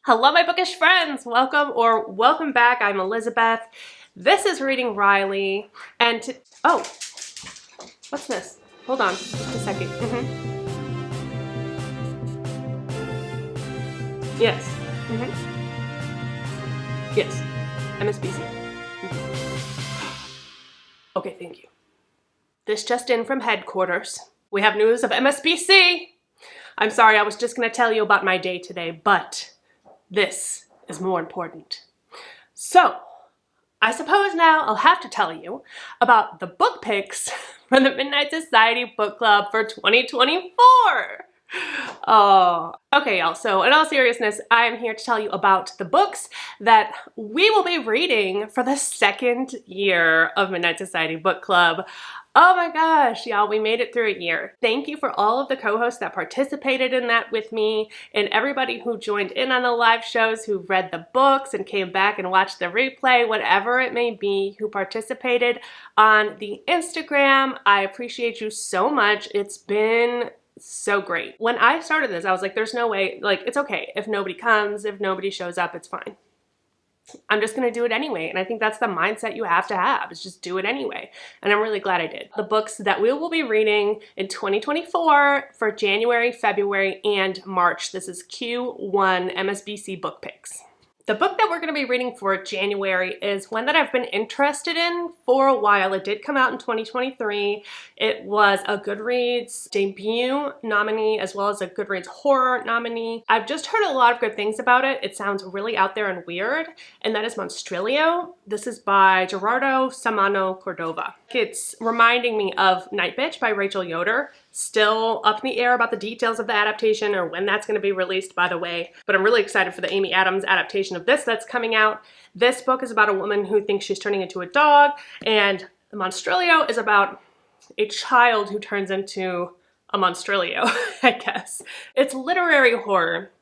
Hello, my bookish friends! Welcome back. I'm Elizabeth. This is Reading Riley, and oh, what's this? Hold on, just a second. Yes. Yes. MSBC. Okay, thank you. This just in from headquarters. We have news of MSBC. I'm sorry, I was just going to tell you about my day today, but this is more important. So, I suppose now I'll have to tell you about the book picks for the Midnight Society Book Club for 2024. Oh, okay, y'all. So in all seriousness, I am here to tell you about the books that we will be reading for the second year of Midnight Society Book Club. Oh my gosh, y'all, we made it through a year. Thank you for all of the co-hosts that participated in that with me and everybody who joined in on the live shows, who read the books and came back and watched the replay, whatever it may be, who participated on the Instagram. I appreciate you so much. It's been so great. When I started this, I was like, there's no way, like, it's okay. If nobody comes, if nobody shows up, it's fine. I'm just going to do it anyway. And I think that's the mindset you have to have, is just do it anyway. And I'm really glad I did. The books that we will be reading in 2024 for January, February, and March. This is Q1 MSBC book picks. The book that we're going to be reading for January is one that I've been interested in for a while. It did come out in 2023. It was a Goodreads debut nominee as well as a Goodreads horror nominee. I've just heard a lot of good things about it. It sounds really out there and weird, and that is Monstrilio. This is by Gerardo Samano Cordova. It's reminding me of Night Bitch by Rachel Yoder. Still up in the air about the details of the adaptation or when that's going to be released, by the way. But I'm really excited for the Amy Adams adaptation of this that's coming out. This book is about a woman who thinks she's turning into a dog, and Monstrilio is about a child who turns into a Monstrilio, I guess. It's literary horror.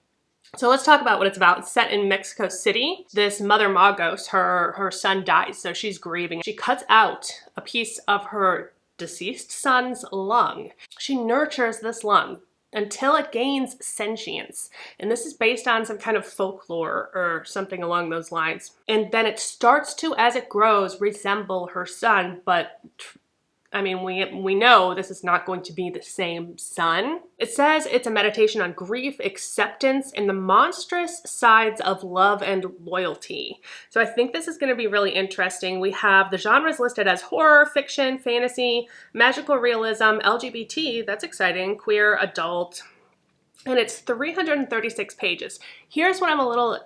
So let's talk about what it's about. It's set in Mexico City. This mother Magos, her son dies, so she's grieving. She cuts out a piece of her deceased son's lung. She nurtures this lung until it gains sentience. And this is based on some kind of folklore or something along those lines. And then it starts to, as it grows, resemble her son, but I mean, we know this is not going to be the same son. It says it's a meditation on grief, acceptance, and the monstrous sides of love and loyalty. So I think this is going to be really interesting. We have the genres listed as horror, fiction, fantasy, magical realism, LGBT, that's exciting, queer, adult, and it's 336 pages. Here's what I'm a little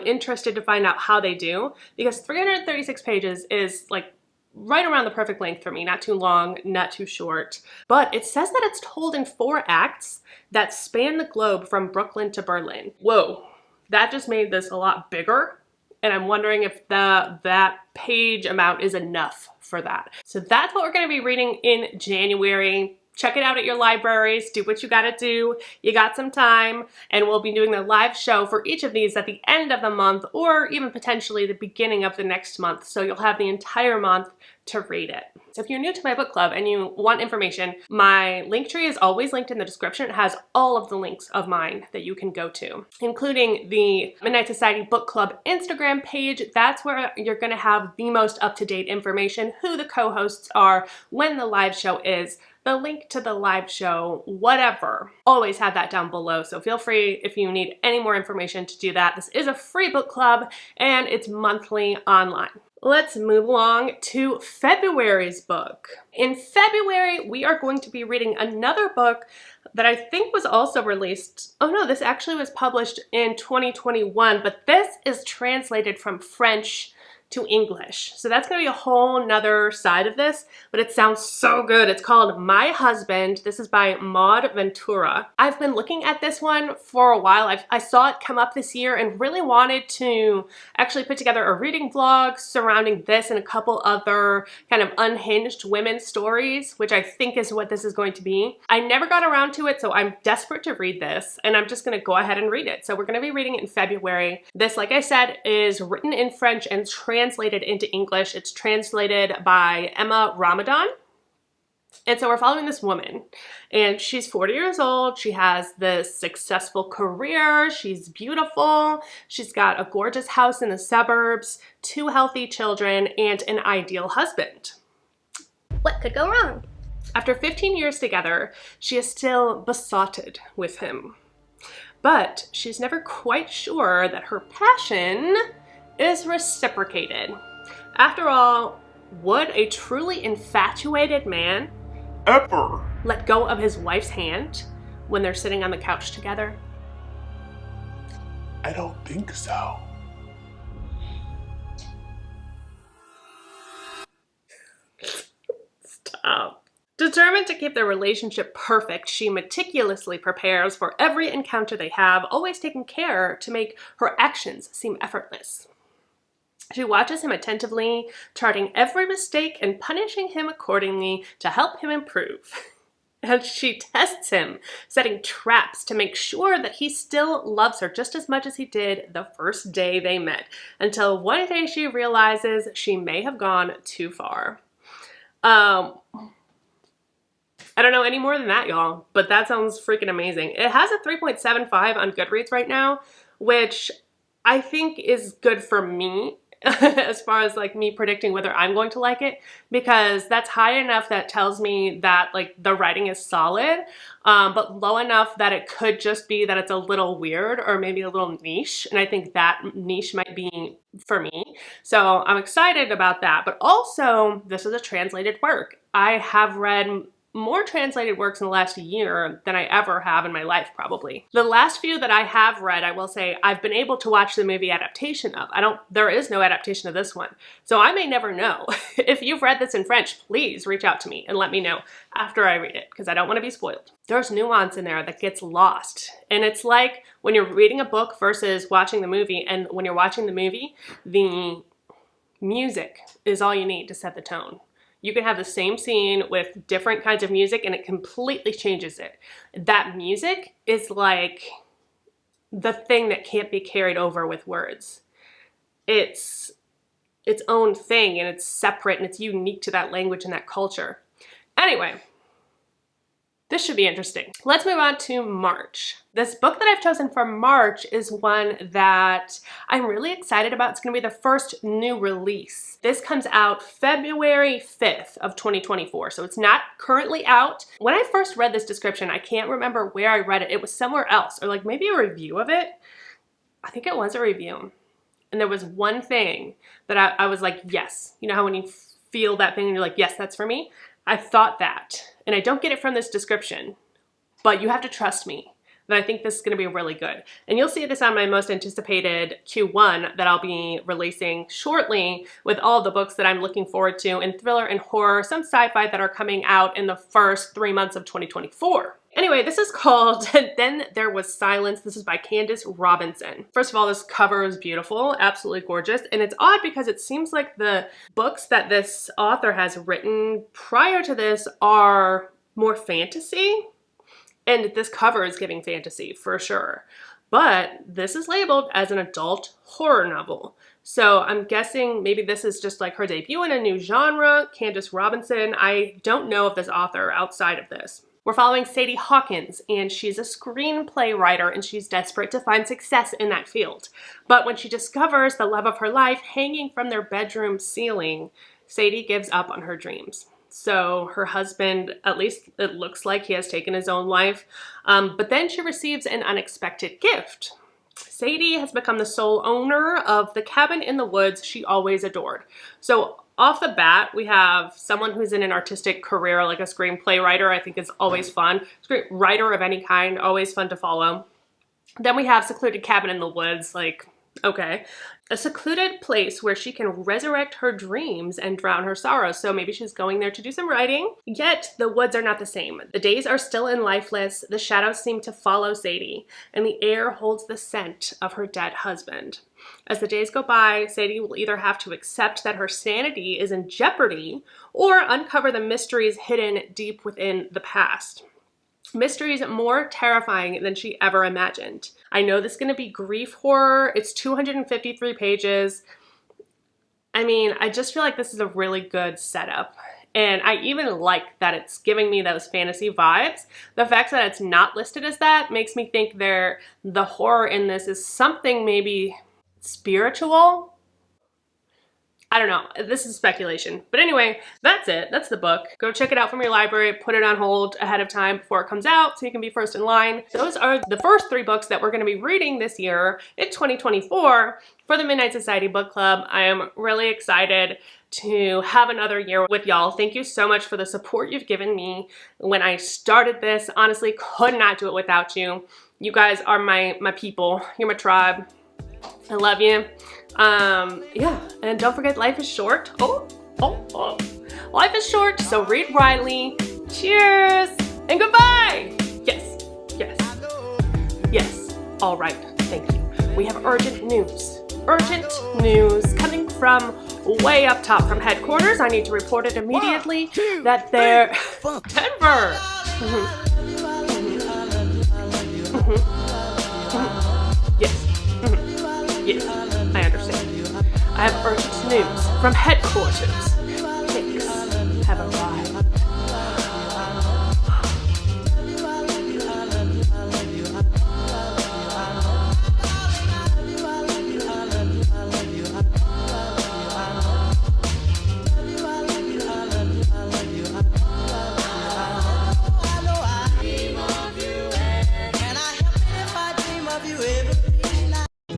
interested to find out how they do, because 336 pages is like right around the perfect length for me. Not too long, not too short. But it says that it's told in 4 acts that span the globe from Brooklyn to Berlin. Whoa, that just made this a lot bigger. And I'm wondering if that page amount is enough for that. So that's what we're going to be reading in January. Check it out at your libraries. Do what you gotta do. You got some time, and we'll be doing the live show for each of these at the end of the month or even potentially the beginning of the next month. So you'll have the entire month to read it. So if you're new to my book club and you want information, my link tree is always linked in the description. It has all of the links of mine that you can go to, including the Midnight Society Book Club Instagram page. That's where you're gonna have the most up-to-date information, who the co-hosts are, when the live show is, the link to the live show, whatever. Always have that down below, so feel free if you need any more information to do that. This is a free book club, and it's monthly online. Let's move along to February's book. In February, we are going to be reading another book that I think was also released. Oh no, this actually was published in 2021, but this is translated from French to English. So that's gonna be a whole nother side of this, but it sounds so good. It's called My Husband. This is by Maud Ventura. I've been looking at this one for a while. I saw it come up this year and really wanted to actually put together a reading vlog surrounding this and a couple other kind of unhinged women's stories, which I think is what this is going to be. I never got around to it, so I'm desperate to read this, and I'm just gonna go ahead and read it. So we're gonna be reading it in February. This, like I said, is written in French and translated into English. It's translated by Emma Ramadan. And so we're following this woman, and she's 40 years old. She has this successful career. She's beautiful. She's got a gorgeous house in the suburbs, 2 healthy children, and an ideal husband. What could go wrong? After 15 years together, she is still besotted with him. But she's never quite sure that her passion is reciprocated. After all, would a truly infatuated man ever let go of his wife's hand when they're sitting on the couch together? I don't think so. Stop. Determined to keep their relationship perfect, she meticulously prepares for every encounter they have, always taking care to make her actions seem effortless. She watches him attentively, charting every mistake and punishing him accordingly to help him improve. And she tests him, setting traps to make sure that he still loves her just as much as he did the first day they met, until one day she realizes she may have gone too far. I don't know any more than that, y'all, but that sounds freaking amazing. It has a 3.75 on Goodreads right now, which I think is good for me as far as like me predicting whether I'm going to like it, because that's high enough that tells me that like the writing is solid, but low enough that it could just be that it's a little weird or maybe a little niche, and I think that niche might be for me. So I'm excited about that, but also this is a translated work. I have read more translated works in the last year than I ever have in my life, probably. The last few that I have read, I will say, I've been able to watch the movie adaptation of. There is no adaptation of this one. So I may never know. If you've read this in French, please reach out to me and let me know after I read it, because I don't want to be spoiled. There's nuance in there that gets lost. And it's like when you're reading a book versus watching the movie, and when you're watching the movie, the music is all you need to set the tone. You can have the same scene with different kinds of music and it completely changes it. That music is like the thing that can't be carried over with words. It's its own thing, and it's separate, and it's unique to that language and that culture. Anyway, this should be interesting. Let's move on to March. This book that I've chosen for March is one that I'm really excited about. It's going to be the first new release. This comes out February 5th of 2024, so it's not currently out. When I first read this description, I can't remember where I read it. It was somewhere else, or like maybe a review of it. I think it was a review. And there was one thing that I was like, yes. You know how when you feel that thing and you're like, yes, that's for me? I thought that, and I don't get it from this description, but you have to trust me that I think this is going to be really good. And you'll see this on my most anticipated Q1 that I'll be releasing shortly, with all the books that I'm looking forward to in thriller and horror, some sci-fi that are coming out in the first 3 months of 2024. Anyway, this is called Then There Was Silence. This is by Candace Robinson. First of all, this cover is beautiful, absolutely gorgeous. And it's odd because it seems like the books that this author has written prior to this are more fantasy. And this cover is giving fantasy for sure. But this is labeled as an adult horror novel. So I'm guessing maybe this is just like her debut in a new genre, Candace Robinson. I don't know of this author outside of this. We're following Sadie Hawkins, and she's a screenplay writer, and she's desperate to find success in that field. But when she discovers the love of her life hanging from their bedroom ceiling, Sadie gives up on her dreams. So her husband, at least it looks like he has taken his own life, but then she receives an unexpected gift. Sadie has become the sole owner of the cabin in the woods she always adored. So off the bat, we have someone who's in an artistic career, like a screenplay writer. I think is always fun. Writer of any kind, always fun to follow. Then we have secluded cabin in the woods, like, okay. A secluded place where she can resurrect her dreams and drown her sorrows. So maybe she's going there to do some writing. Yet the woods are not the same. The days are still and lifeless. The shadows seem to follow Sadie, and the air holds the scent of her dead husband. As the days go by, Sadie will either have to accept that her sanity is in jeopardy or uncover the mysteries hidden deep within the past. Mysteries more terrifying than she ever imagined. I know this is going to be grief horror. It's 253 pages. I mean, I just feel like this is a really good setup. And I even like that it's giving me those fantasy vibes. The fact that it's not listed as that makes me think the horror in this is something maybe spiritual. I don't know, this is speculation. But anyway, that's it, that's the book. Go check it out from your library, put it on hold ahead of time before it comes out so you can be first in line. Those are the first 3 books that we're gonna be reading this year in 2024 for the Midnight Society Book Club. I am really excited to have another year with y'all. Thank you so much for the support you've given me when I started this. Honestly, could not do it without you. You guys are my people, you're my tribe. I love you. Yeah, and don't forget, life is short. Life is short, so read widely. Cheers and goodbye. Yes, yes, yes. All right, thank you. We have urgent news. Urgent news coming from way up top from headquarters. I need to report it immediately that they're Denver. Yes. Yes, I understand. I have urgent news from headquarters.